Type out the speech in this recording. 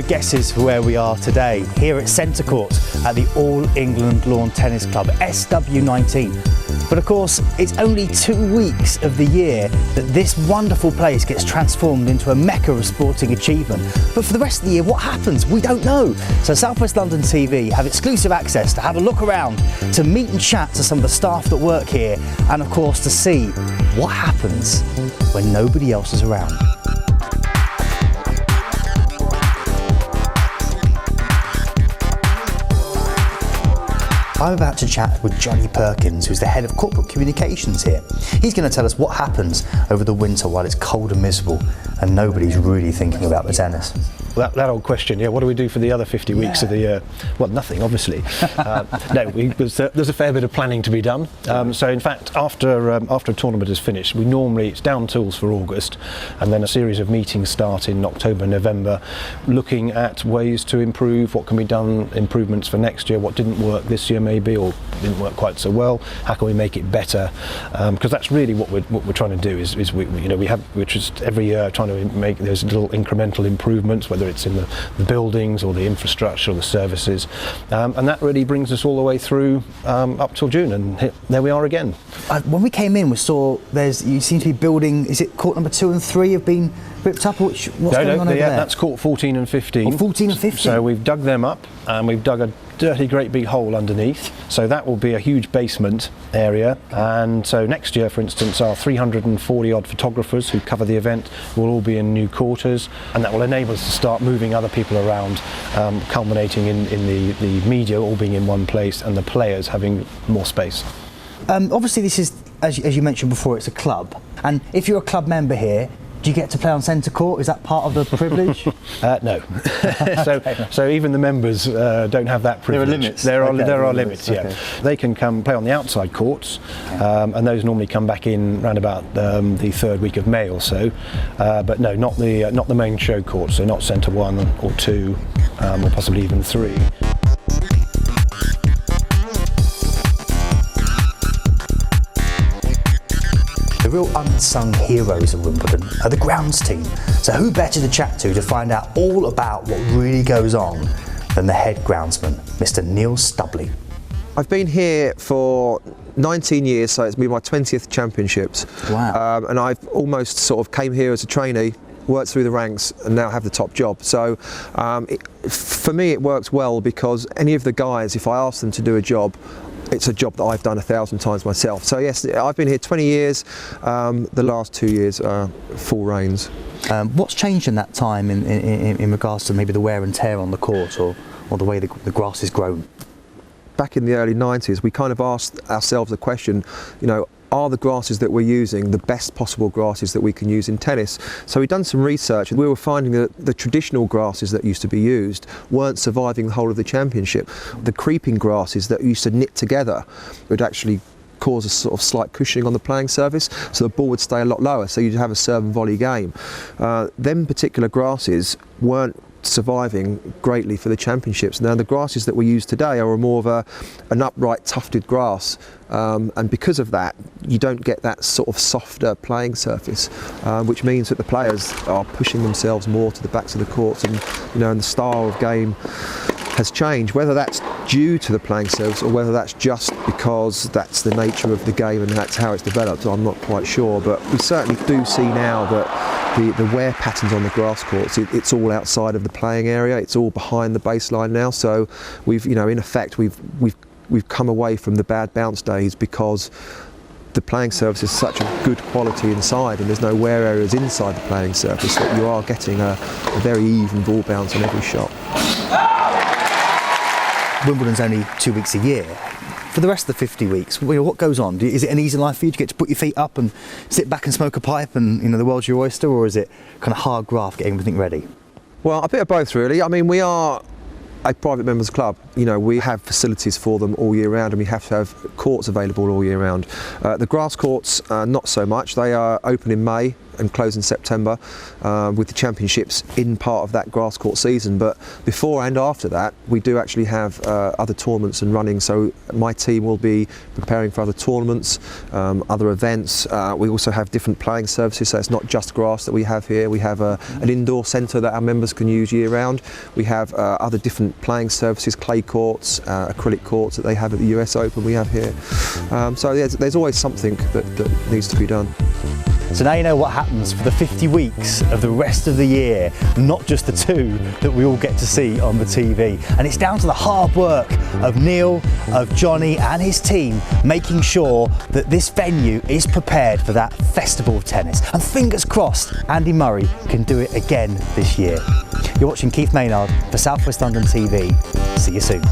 no guesses for where we are today, here at Centre Court at the All England Lawn Tennis Club, SW19. But of course, it's only 2 weeks of the year that this wonderful place gets transformed into a mecca of sporting achievement. But for the rest of the year, what happens? We don't know. So South West London TV have exclusive access to have a look around, to meet and chat to some of the staff that work here, and of course to see what happens when nobody else is around. I'm about to chat with Johnny Perkins, who's the head of corporate communications here. He's going to tell us what happens over the winter while it's cold and miserable and nobody's really thinking about the tennis. That old question, yeah, what do we do for the other 50 weeks of the year? Well, nothing, obviously. There's a fair bit of planning to be done. So in fact, after a tournament is finished, it's down tools for August, and then a series of meetings start in October, November, looking at ways to improve, what can be done, improvements for next year, what didn't work this year maybe, or didn't work quite so well, how can we make it better? Because that's really what we're trying to do, is we're just every year trying to make those little incremental improvements, whether it's in the buildings or the infrastructure or the services, and that really brings us all the way through up till June, and there we are again. When we came in, we saw you seem to be building, is it court number 2 and 3 have been ripped up? What's going on over there? That's court 14 and 15. Oh, 14 and 15. So we've dug them up, and we've dug a dirty great big hole underneath, so that will be a huge basement area. And so next year, for instance, our 340 odd photographers who cover the event will all be in new quarters, and that will enable us to start moving other people around, culminating in the media all being in one place and the players having more space. Obviously this is, as you mentioned before, it's a club, and if you're a club member here, do you get to play on centre court? Is that part of the privilege? No. So even the members don't have that privilege. There are limits. There are limits. Yeah. Okay. They can come play on the outside courts, and those normally come back in round about the third week of May or so. But no, not the main show courts. So not centre 1 or 2, or possibly even 3. The real unsung heroes of Wimbledon are the grounds team. So who better to chat to find out all about what really goes on than the head groundsman, Mr. Ed Stradling. I've been here for 19 years, so it's been my 20th championships. Wow. And I've almost sort of came here as a trainee, worked through the ranks, and now have the top job. So for me it works well, because any of the guys, if I ask them to do a job, it's a job that I've done 1,000 times myself. So yes, I've been here 20 years, the last 2 years full reigns. What's changed in that time in regards to maybe the wear and tear on the court, or the way the grass is grown? Back in the early 90s, we kind of asked ourselves the question, are the grasses that we're using the best possible grasses that we can use in tennis? So we've done some research, and we were finding that the traditional grasses that used to be used weren't surviving the whole of the championship. The creeping grasses that used to knit together would actually cause a sort of slight cushioning on the playing surface, so the ball would stay a lot lower, so you'd have a serve and volley game. Them particular grasses weren't surviving greatly for the championships. Now the grasses that we use today are more of an upright tufted grass, and because of that you don't get that sort of softer playing surface, which means that the players are pushing themselves more to the backs of the courts, and and the style of game has changed. Whether that's due to the playing surface or whether that's just because that's the nature of the game and that's how it's developed, I'm not quite sure, but we certainly do see now that the wear patterns on the grass courts, it's all outside of the playing area, it's all behind the baseline now. So we've, in effect, we've come away from the bad bounce days, because the playing surface is such a good quality inside, and there's no wear areas inside the playing surface, that you are getting a very even ball bounce on every shot. Wimbledon's only 2 weeks a year. For the rest of the 50 weeks, what goes on? Is it an easy life for you? Do you get to put your feet up and sit back and smoke a pipe and the world's your oyster, or is it kind of hard graft getting everything ready? Well, a bit of both really. I mean, we are a private members club. We have facilities for them all year round, and we have to have courts available all year round. The grass courts, not so much. They are open in May, and close in September, with the championships in part of that grass court season. But before and after that, we do actually have other tournaments and running. So my team will be preparing for other tournaments, other events. We also have different playing services, so it's not just grass that we have here. We have an indoor centre that our members can use year round. We have other different playing services, clay courts, acrylic courts that they have at the US Open we have here. So there's always something that needs to be done. So now you know what happens for the 50 weeks of the rest of the year, not just the 2 that we all get to see on the TV. And it's down to the hard work of Neil, of Johnny and his team, making sure that this venue is prepared for that festival of tennis. And fingers crossed, Andy Murray can do it again this year. You're watching Keith Maynard for South West London TV. See you soon.